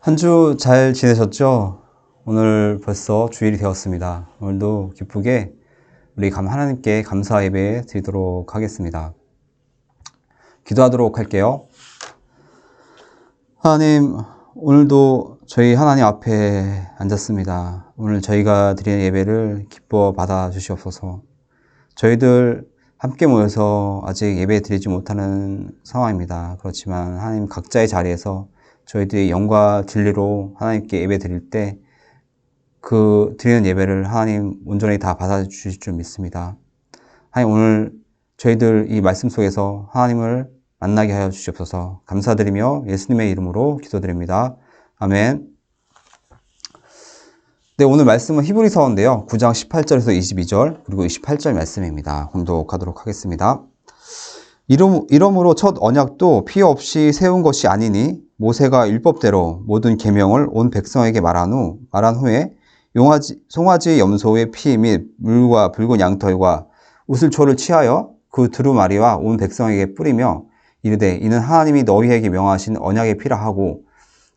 한 주 잘 지내셨죠? 오늘 벌써 주일이 되었습니다. 오늘도 기쁘게 우리 하나님께 감사 예배 드리도록 하겠습니다. 기도하도록 할게요. 하나님, 오늘도 저희 하나님 앞에 앉았습니다. 오늘 저희가 드리는 예배를 기뻐 받아 주시옵소서. 저희들 함께 모여서 아직 예배 드리지 못하는 상황입니다. 그렇지만 하나님 각자의 자리에서 저희들이 영과 진리로 하나님께 예배 드릴 때 그 드리는 예배를 하나님 온전히 다 받아주실 줄 믿습니다. 하나님, 오늘 저희들 이 말씀 속에서 하나님을 만나게 하여 주시옵소서. 감사드리며 예수님의 이름으로 기도드립니다. 아멘. 네, 오늘 말씀은 히브리서인데요. 9장 18절에서 22절 그리고 28절 말씀입니다. 공독하도록 하겠습니다. 이러므로 첫 언약도 피 없이 세운 것이 아니니 모세가 율법대로 모든 계명을 온 백성에게 말한 후에 송아지 염소의 피 및 물과 붉은 양털과 우슬초를 취하여 그 두루마리와 온 백성에게 뿌리며 이르되 이는 하나님이 너희에게 명하신 언약의 피라 하고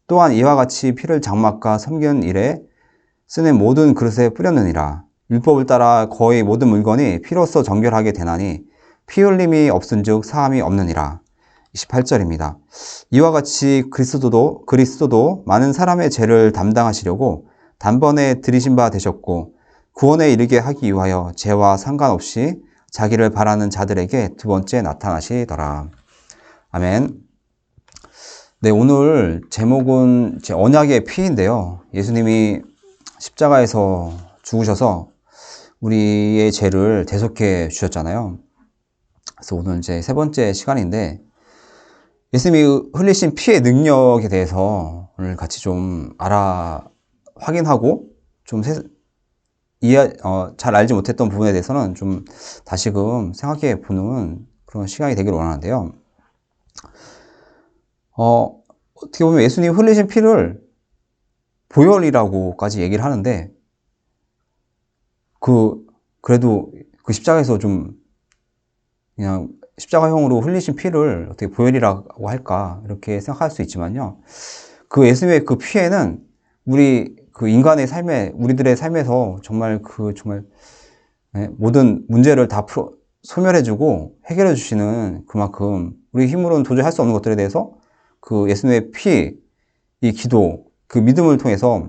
또한 이와 같이 피를 장막과 섬기는 일에 쓰는 모든 그릇에 뿌렸느니라. 율법을 따라 거의 모든 물건이 피로써 정결하게 되나니 피 흘림이 없은즉 사함이 없느니라. 28절입니다. 이와 같이 그리스도도 많은 사람의 죄를 담당하시려고 단번에 들이신 바 되셨고 구원에 이르게 하기 위하여 죄와 상관없이 자기를 바라는 자들에게 두 번째 나타나시더라. 아멘. 네, 오늘 제목은 언약의 피인데요. 예수님이 십자가에서 죽으셔서 우리의 죄를 대속해 주셨잖아요. 그래서 오늘 이제 세 번째 시간인데 예수님이 흘리신 피의 능력에 대해서 오늘 같이 좀 확인하고 좀 잘 알지 못했던 부분에 대해서는 좀 다시금 생각해 보는 그런 시간이 되기를 원하는데요. 어떻게 보면 예수님이 흘리신 피를 보혈이라고까지 얘기를 하는데 그래도 그 십자가에서 좀 그냥 십자가형으로 흘리신 피를 어떻게 보혈이라고 할까 이렇게 생각할 수 있지만요. 그 예수님의 그 피에는 우리들의 삶에서 정말 모든 문제를 다 소멸해주고 해결해 주시는 그만큼 우리 힘으로는 도저히 할 수 없는 것들에 대해서 그 예수님의 피, 이 기도, 그 믿음을 통해서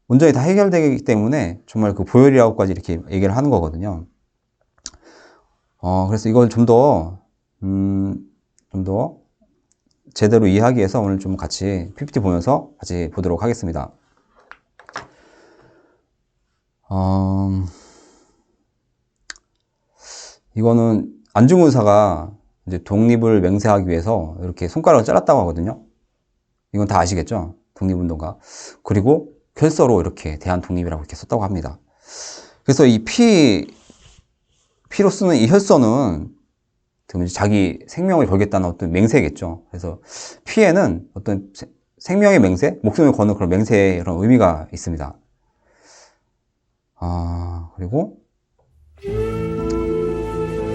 온전히 다 해결되기 때문에 정말 그 보혈이라고까지 이렇게 얘기를 하는 거거든요. 그래서 이걸 좀 더 제대로 이해하기 위해서 오늘 좀 같이 PPT 보면서 같이 보도록 하겠습니다. 이거는 안중근 의사가 이제 독립을 맹세하기 위해서 이렇게 손가락을 잘랐다고 하거든요. 이건 다 아시겠죠? 독립운동가. 그리고 혈서로 이렇게 대한 독립이라고 이렇게 썼다고 합니다. 그래서 이 피로 쓰는 이 혈서는 자기 생명을 걸겠다는 어떤 맹세겠죠. 그래서 피에는 어떤 생명의 맹세, 목숨을 거는 그런 맹세의 그런 의미가 있습니다. 그리고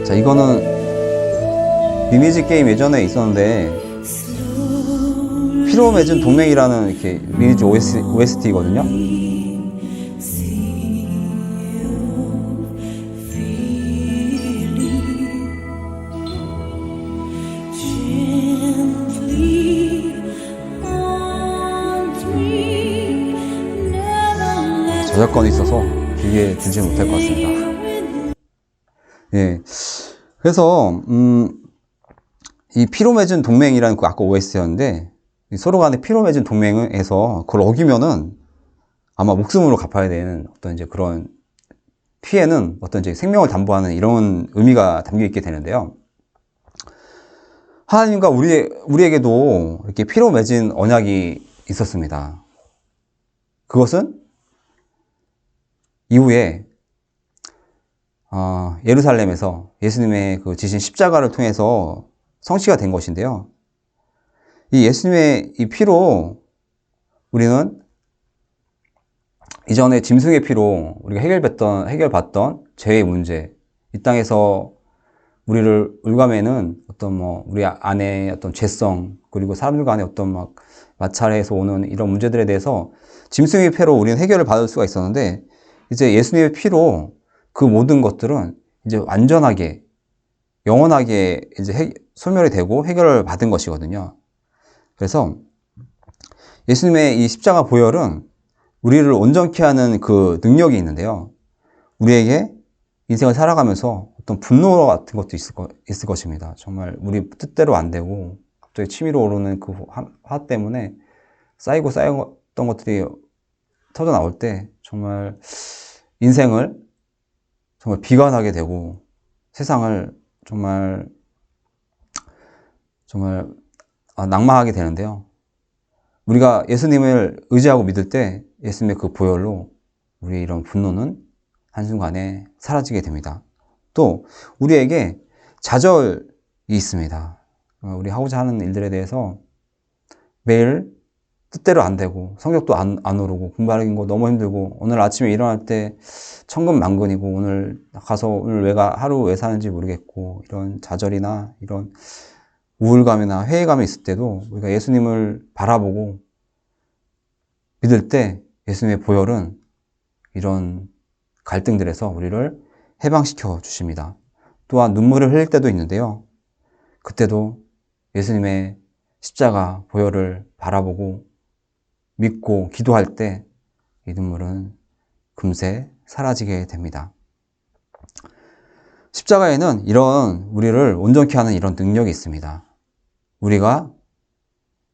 자, 이거는 리니지 게임 예전에 있었는데 피로 맺은 동맹이라는 이렇게 리니지 OST거든요. 저작권이 있어서 길게 들지 못할 것 같습니다. 예. 그래서, 이 피로 맺은 동맹이라는 그 아까 OS였는데, 서로 간에 피로 맺은 동맹에서 그걸 어기면은 아마 목숨으로 갚아야 되는 어떤 이제 그런 피에는 어떤 이제 생명을 담보하는 이런 의미가 담겨 있게 되는데요. 하나님과 우리에게도 이렇게 피로 맺은 언약이 있었습니다. 그것은 이후에 예루살렘에서 예수님의 그 지신 십자가를 통해서 성취가 된 것인데요. 이 예수님의 이 피로 우리는 이전에 짐승의 피로 우리가 해결받던 죄의 문제, 이 땅에서 우리를 옭아매는 어떤 우리 안에 어떤 죄성, 그리고 사람들 간의 어떤 마찰에서 오는 이런 문제들에 대해서 짐승의 피로 우리는 해결을 받을 수가 있었는데, 이제 예수님의 피로 그 모든 것들은 이제 완전하게, 영원하게 이제 소멸이 되고 해결을 받은 것이거든요. 그래서 예수님의 이 십자가 보혈은 우리를 온전케 하는 그 능력이 있는데요. 우리에게 인생을 살아가면서 어떤 분노 같은 것도 있을 것입니다. 정말 우리 뜻대로 안 되고 갑자기 치밀어 오르는 그 화 때문에 쌓였던 것들이 터져 나올 때 정말 인생을 정말 비관하게 되고 세상을 정말 낭망하게 되는데요. 우리가 예수님을 의지하고 믿을 때 예수님의 그 보혈로 우리의 이런 분노는 한순간에 사라지게 됩니다. 또 우리에게 좌절이 있습니다. 우리 하고자 하는 일들에 대해서 매일 뜻대로 안 되고 성적도 안 오르고 공부하는 거 너무 힘들고 오늘 아침에 일어날 때 천근만근이고 오늘 가서 오늘 하루 왜 사는지 모르겠고 이런 좌절이나 이런 우울감이나 회의감이 있을 때도 우리가 예수님을 바라보고 믿을 때 예수님의 보혈은 이런 갈등들에서 우리를 해방시켜 주십니다. 또한 눈물을 흘릴 때도 있는데요. 그때도 예수님의 십자가 보혈을 바라보고 믿고 기도할 때 이 눈물은 금세 사라지게 됩니다. 십자가에는 이런 우리를 온전케 하는 이런 능력이 있습니다. 우리가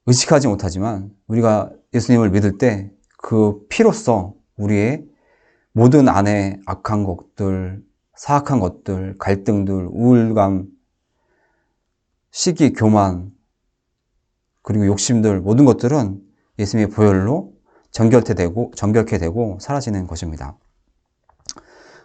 의식하지 못하지만 우리가 예수님을 믿을 때 그 피로써 우리의 모든 안에 악한 것들, 사악한 것들, 갈등들, 우울감, 시기, 교만, 그리고 욕심들 모든 것들은 예수님의 보혈로 정결케 되고 사라지는 것입니다.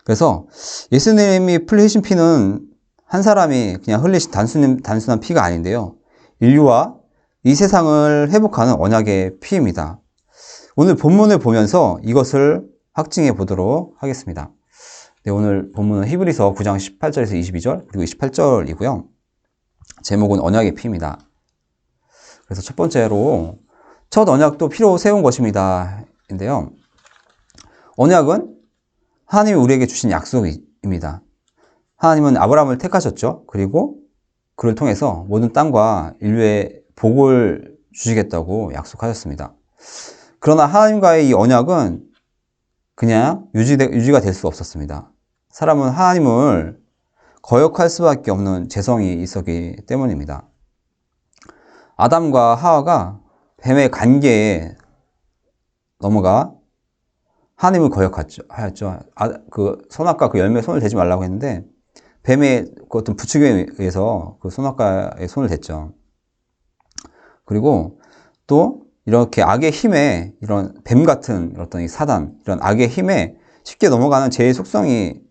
그래서 예수님이 흘리신 피는 한 사람이 그냥 흘리신 단순한 피가 아닌데요. 인류와 이 세상을 회복하는 언약의 피입니다. 오늘 본문을 보면서 이것을 확증해 보도록 하겠습니다. 네, 오늘 본문은 히브리서 9장 18절에서 22절 그리고 28절이고요. 제목은 언약의 피입니다. 그래서 첫 번째로 첫 언약도 피로 세운 것입니다. 인데요. 언약은 하나님이 우리에게 주신 약속입니다. 하나님은 아브라함을 택하셨죠. 그리고 그를 통해서 모든 땅과 인류의 복을 주시겠다고 약속하셨습니다. 그러나 하나님과의 이 언약은 그냥 유지가 될 수 없었습니다. 사람은 하나님을 거역할 수밖에 없는 재성이 있었기 때문입니다. 아담과 하와가 뱀의 관계에 넘어가 하나님을 거역하였죠. 그 선악과 그 열매에 손을 대지 말라고 했는데 뱀의 그 어떤 부추김에 의해서 그 선악과에 손을 댔죠. 그리고 또 이렇게 악의 힘에 이런 뱀 같은 어떤 이 사단, 이런 악의 힘에 쉽게 넘어가는 죄의 속성이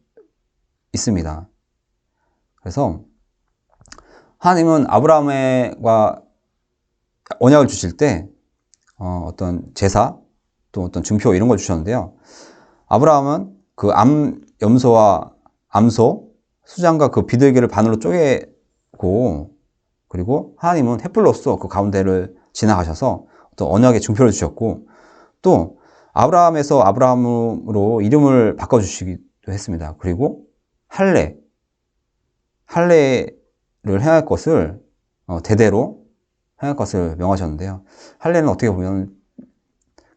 있습니다. 그래서 하나님은 아브라함과 언약을 주실 때 어떤 제사 또 어떤 증표 이런 걸 주셨는데요. 아브라함은 그 염소와 암소, 수장과 그 비둘기를 반으로 쪼개고 그리고 하나님은 횃불로서 그 가운데를 지나가셔서 어떤 언약의 증표를 주셨고 또 아브라함에서 아브라함으로 이름을 바꿔주시기도 했습니다. 그리고 할례를 행할 것을 대대로 행할 것을 명하셨는데요. 할례는 어떻게 보면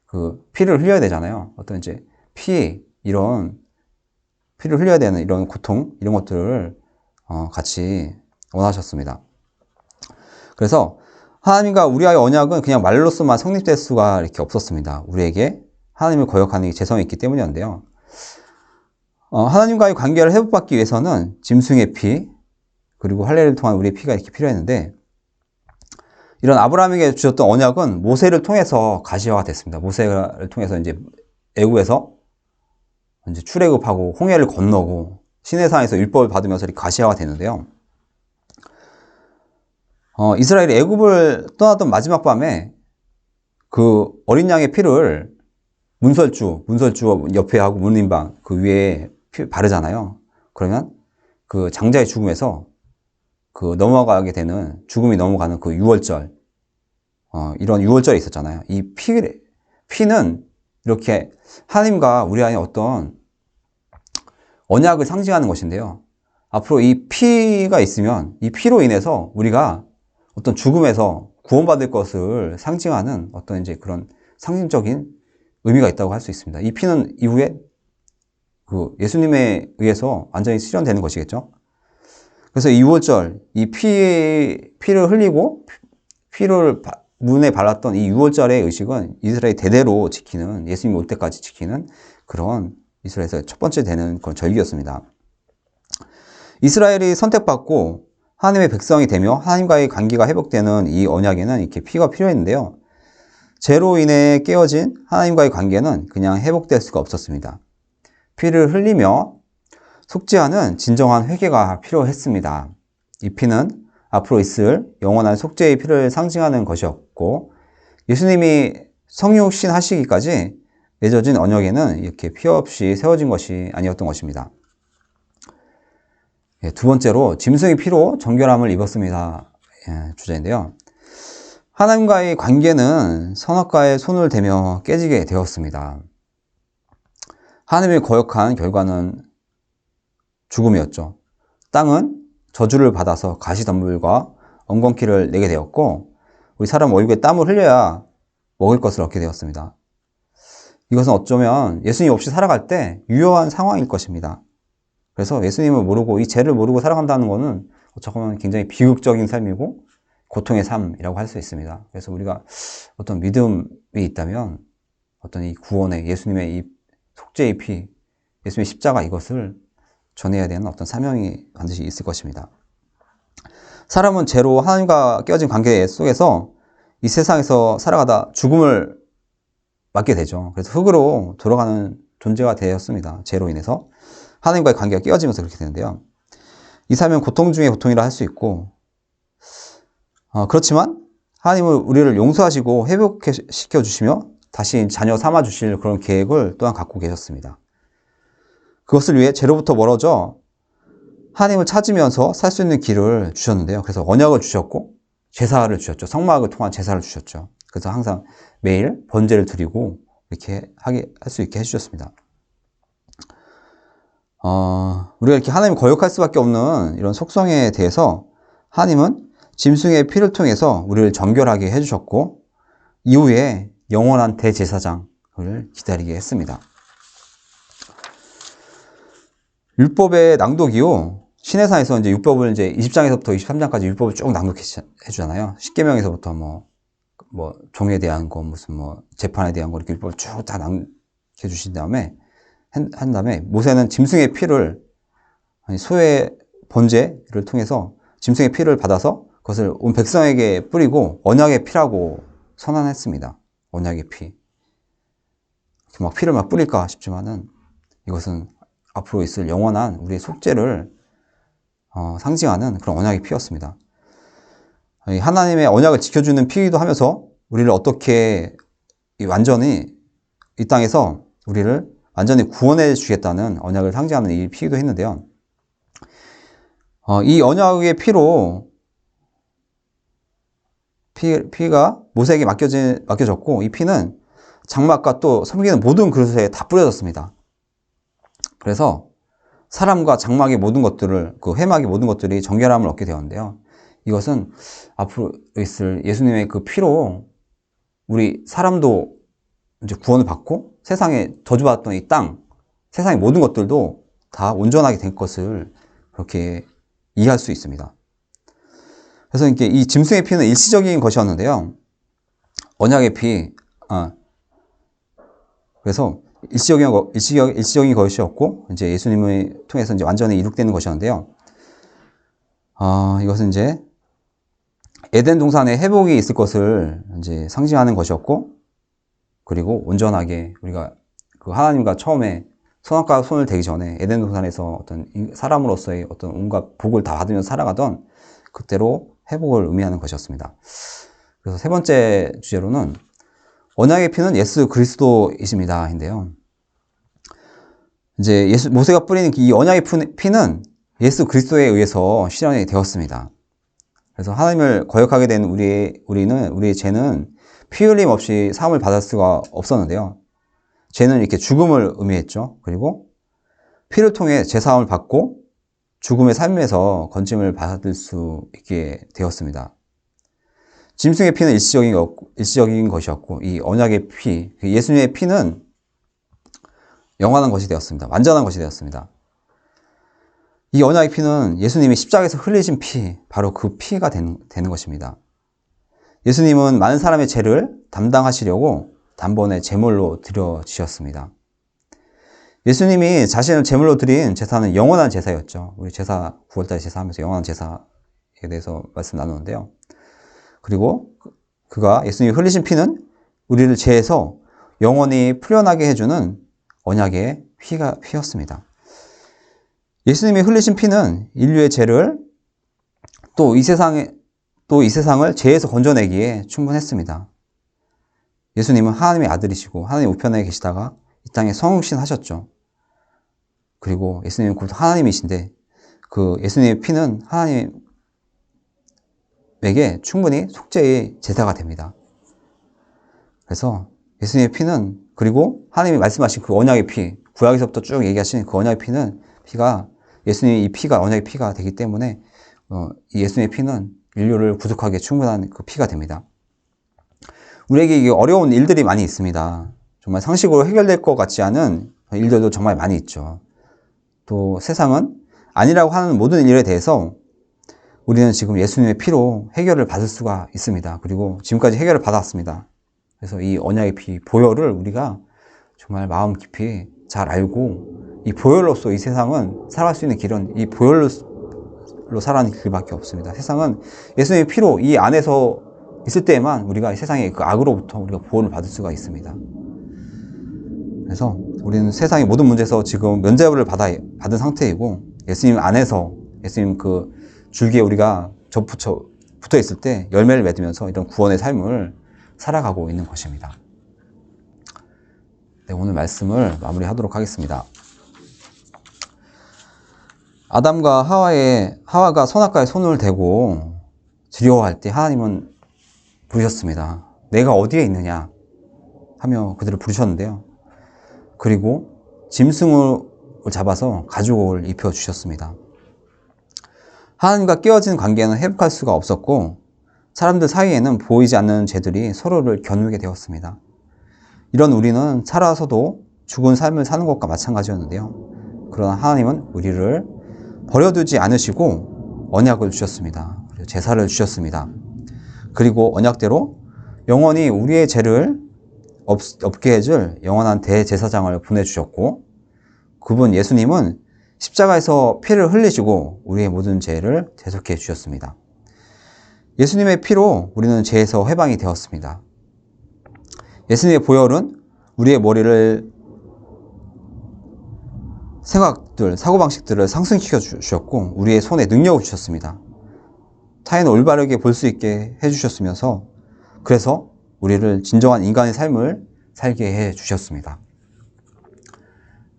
그 피를 흘려야 되잖아요. 어떤 이제 이런 피를 흘려야 되는 이런 고통 이런 것들을 같이 원하셨습니다. 그래서 하나님과 우리와의 언약은 그냥 말로서만 성립될 수가 이렇게 없었습니다. 우리에게 하나님을 거역하는 재성이 있기 때문이었는데요. 하나님과의 관계를 회복받기 위해서는 짐승의 피 그리고 할례를 통한 우리의 피가 이렇게 필요했는데 이런 아브라함에게 주셨던 언약은 모세를 통해서 가시화가 됐습니다. 모세를 통해서 이제 애굽에서 이제 출애굽하고 홍해를 건너고 시내산에서 율법을 받으면서 이렇게 가시화가 되는데요. 이스라엘이 애굽을 떠나던 마지막 밤에 그 어린 양의 피를 문설주 옆에 하고 문린방 그 위에 바르잖아요. 그러면 그 장자의 죽음에서 그 넘어가게 되는 죽음이 넘어가는 그 유월절 이런 유월절이 있었잖아요. 이 피는 이렇게 하나님과 우리 안에 어떤 언약을 상징하는 것인데요. 앞으로 이 피가 있으면 이 피로 인해서 우리가 어떤 죽음에서 구원받을 것을 상징하는 어떤 이제 그런 상징적인 의미가 있다고 할 수 있습니다. 이 피는 이후에 그 예수님에 의해서 완전히 실현되는 것이겠죠. 그래서 이 유월절, 이 피를 흘리고 피를 문에 발랐던 이 유월절의 의식은 이스라엘이 대대로 지키는, 예수님이 올 때까지 지키는 그런 이스라엘에서 첫 번째 되는 그런 절기였습니다. 이스라엘이 선택받고 하나님의 백성이 되며 하나님과의 관계가 회복되는 이 언약에는 이렇게 피가 필요했는데요. 죄로 인해 깨어진 하나님과의 관계는 그냥 회복될 수가 없었습니다. 피를 흘리며 속죄하는 진정한 회개가 필요했습니다. 이 피는 앞으로 있을 영원한 속죄의 피를 상징하는 것이었고, 예수님이 성육신 하시기까지 맺어진 언약에는 이렇게 피 없이 세워진 것이 아니었던 것입니다. 두 번째로 짐승의 피로 정결함을 입었습니다. 주제인데요. 하나님과의 관계는 선악과의 손을 대며 깨지게 되었습니다. 하나님의 거역한 결과는 죽음이었죠. 땅은 저주를 받아서 가시덤불과 엉겅퀴를 내게 되었고, 우리 사람 얼굴에 땀을 흘려야 먹을 것을 얻게 되었습니다. 이것은 어쩌면 예수님 없이 살아갈 때 유효한 상황일 것입니다. 그래서 예수님을 모르고 이 죄를 모르고 살아간다는 것은 어쩌면 굉장히 비극적인 삶이고 고통의 삶이라고 할 수 있습니다. 그래서 우리가 어떤 믿음이 있다면 어떤 이 구원의 예수님의 이 속죄의 피, 예수님의 십자가 이것을 전해야 되는 어떤 사명이 반드시 있을 것입니다. 사람은 죄로 하나님과 깨어진 관계 속에서 이 세상에서 살아가다 죽음을 맞게 되죠. 그래서 흙으로 돌아가는 존재가 되었습니다. 죄로 인해서 하나님과의 관계가 깨어지면서 그렇게 되는데요. 이 삶은 고통 중에 고통이라 할 수 있고, 그렇지만 하나님은 우리를 용서하시고 회복시켜 주시며 다시 자녀 삼아 주실 그런 계획을 또한 갖고 계셨습니다. 그것을 위해 죄로부터 멀어져 하나님을 찾으면서 살 수 있는 길을 주셨는데요. 그래서 언약을 주셨고 제사를 주셨죠. 성막을 통한 제사를 주셨죠. 그래서 항상 매일 번제를 드리고 이렇게 할 수 있게 해주셨습니다. 우리가 이렇게 하나님을 거역할 수밖에 없는 이런 속성에 대해서 하나님은 짐승의 피를 통해서 우리를 정결하게 해주셨고, 이후에 영원한 대제사장을 기다리게 했습니다. 율법의 낭독이요, 시내산에서 이제 율법을 이제 20장에서부터 23장까지 율법을 쭉 낭독해 주잖아요. 10계명에서부터 뭐 종에 대한 거, 무슨 뭐 재판에 대한 거 이렇게 율법을 쭉 다 낭독해 주신 다음에 한 다음에 모세는 짐승의 피를, 소의 번제를 통해서 짐승의 피를 받아서 그것을 온 백성에게 뿌리고 언약의 피라고 선언했습니다. 언약의 피. 이렇게 막 피를 막 뿌릴까 싶지만은 이것은 앞으로 있을 영원한 우리의 속죄를 상징하는 그런 언약의 피였습니다. 하나님의 언약을 지켜주는 피이기도 하면서 우리를 어떻게 완전히 이 땅에서 우리를 완전히 구원해 주겠다는 언약을 상징하는 이 피이기도 했는데요. 이 언약의 피로 피가 모세에게 맡겨졌고, 이 피는 장막과 또 섬기는 모든 그릇에 다 뿌려졌습니다. 그래서 사람과 장막의 모든 것들을, 그 회막의 모든 것들이 정결함을 얻게 되었는데요. 이것은 앞으로 있을 예수님의 그 피로 우리 사람도 이제 구원을 받고 세상에 저주받았던 이 땅, 세상의 모든 것들도 다 온전하게 된 것을 그렇게 이해할 수 있습니다. 그래서 이렇게 이 짐승의 피는 일시적인 것이었는데요. 언약의 피, 그래서 일시적인 것이었고, 이제 예수님을 통해서 이제 완전히 이룩되는 것이었는데요. 이것은 이제 에덴 동산에 회복이 있을 것을 이제 상징하는 것이었고, 그리고 온전하게 우리가 그 하나님과 처음에 선악과 손을 대기 전에 에덴 동산에서 어떤 사람으로서의 어떤 온갖 복을 다 받으면서 살아가던 그때로 회복을 의미하는 것이었습니다. 그래서 세 번째 주제로는 언약의 피는 예수 그리스도이십니다. 인데요. 이제 모세가 뿌리는 이 언약의 피는 예수 그리스도에 의해서 실현이 되었습니다. 그래서 하나님을 거역하게 된 우리의 죄는 피 흘림 없이 사함을 받을 수가 없었는데요. 죄는 이렇게 죽음을 의미했죠. 그리고 피를 통해 죄사함을 받고 죽음의 삶에서 건짐을 받을 수 있게 되었습니다. 짐승의 피는 일시적인 것이었고, 이 언약의 피, 예수님의 피는 영원한 것이 되었습니다. 완전한 것이 되었습니다. 이 언약의 피는 예수님이 십자가에서 흘리신 피, 바로 그 피가 되는 것입니다. 예수님은 많은 사람의 죄를 담당하시려고 단번에 제물로 드려지셨습니다. 예수님이 자신을 제물로 드린 제사는 영원한 제사였죠. 우리 제사 9월달 제사하면서 영원한 제사에 대해서 말씀 나누는데요. 그리고 그가 예수님이 흘리신 피는 우리를 죄에서 영원히 풀려나게 해주는 언약의 피였습니다. 예수님이 흘리신 피는 인류의 죄를 또 이 세상을 죄에서 건져내기에 충분했습니다. 예수님은 하나님의 아들이시고 하나님 우편에 계시다가 이 땅에 성육신 하셨죠. 그리고 예수님은 곧 하나님이신데 그 예수님의 피는 하나님에게 충분히 속죄의 제사가 됩니다. 그래서 예수님의 피는, 그리고 하나님이 말씀하신 그 언약의 피, 구약에서부터 쭉 얘기하신 그 언약의 피가 예수님의 이 피가 언약의 피가 되기 때문에 이 예수님의 피는 인류를 구속하기에 충분한 그 피가 됩니다. 우리에게 이게 어려운 일들이 많이 있습니다. 정말 상식으로 해결될 것 같지 않은 일들도 정말 많이 있죠. 또 세상은 아니라고 하는 모든 일에 대해서 우리는 지금 예수님의 피로 해결을 받을 수가 있습니다. 그리고 지금까지 해결을 받았습니다. 그래서 이 언약의 피, 보혈을 우리가 정말 마음 깊이 잘 알고 이 보혈로서 이 세상은 살아갈 수 있는 길은 이 보혈로 살아가는 길밖에 없습니다. 세상은 예수님의 피로 이 안에서 있을 때에만 우리가 세상의 그 악으로부터 우리가 보호를 받을 수가 있습니다. 그래서 우리는 세상의 모든 문제에서 지금 면죄부를 받은 상태이고 예수님 안에서 예수님 그 줄기에 우리가 붙어 있을 때 열매를 맺으면서 이런 구원의 삶을 살아가고 있는 것입니다. 네, 오늘 말씀을 마무리하도록 하겠습니다. 아담과 하와가 선악과에 손을 대고 두려워할 때 하나님은 부르셨습니다. 내가 어디에 있느냐 하며 그들을 부르셨는데요. 그리고 짐승을 잡아서 가죽옷을 입혀주셨습니다. 하나님과 깨어진 관계는 회복할 수가 없었고 사람들 사이에는 보이지 않는 죄들이 서로를 겨누게 되었습니다. 이런 우리는 살아서도 죽은 삶을 사는 것과 마찬가지였는데요. 그러나 하나님은 우리를 버려두지 않으시고 언약을 주셨습니다. 제사를 주셨습니다. 그리고 언약대로 영원히 우리의 죄를 없게 해줄 영원한 대제사장을 보내주셨고 그분 예수님은 십자가에서 피를 흘리시고 우리의 모든 죄를 대속해 주셨습니다. 예수님의 피로 우리는 죄에서 해방이 되었습니다. 예수님의 보혈은 우리의 머리를 생각들, 사고방식들을 상승시켜 주셨고 우리의 손에 능력을 주셨습니다. 타인을 올바르게 볼 수 있게 해주셨으면서 그래서 우리를 진정한 인간의 삶을 살게 해주셨습니다.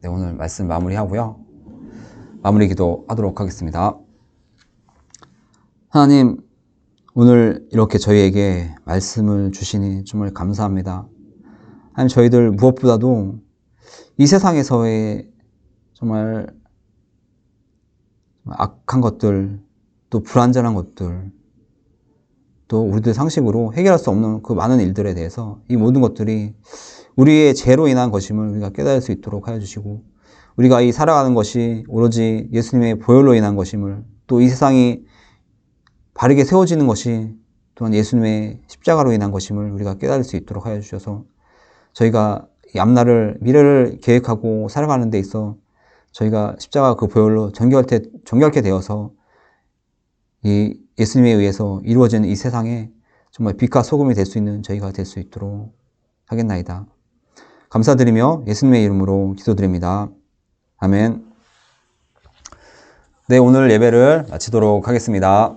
네, 오늘 말씀 마무리하고요. 마무리 기도하도록 하겠습니다. 하나님, 오늘 이렇게 저희에게 말씀을 주시니 정말 감사합니다. 하나님, 저희들 무엇보다도 이 세상에서의 정말 악한 것들, 또 불완전한 것들, 또 우리들 상식으로 해결할 수 없는 그 많은 일들에 대해서 이 모든 것들이 우리의 죄로 인한 것임을 우리가 깨달을 수 있도록 하여 주시고 우리가 이 살아가는 것이 오로지 예수님의 보혈로 인한 것임을 또 이 세상이 바르게 세워지는 것이 또한 예수님의 십자가로 인한 것임을 우리가 깨달을 수 있도록 하여 주셔서 저희가 이 앞날을 미래를 계획하고 살아가는 데 있어 저희가 십자가 그 보혈로 정결케 되어서 이 예수님에 의해서 이루어지는 이 세상에 정말 빛과 소금이 될 수 있는 저희가 될 수 있도록 하겠나이다. 감사드리며 예수님의 이름으로 기도드립니다. 아멘. 네, 오늘 예배를 마치도록 하겠습니다.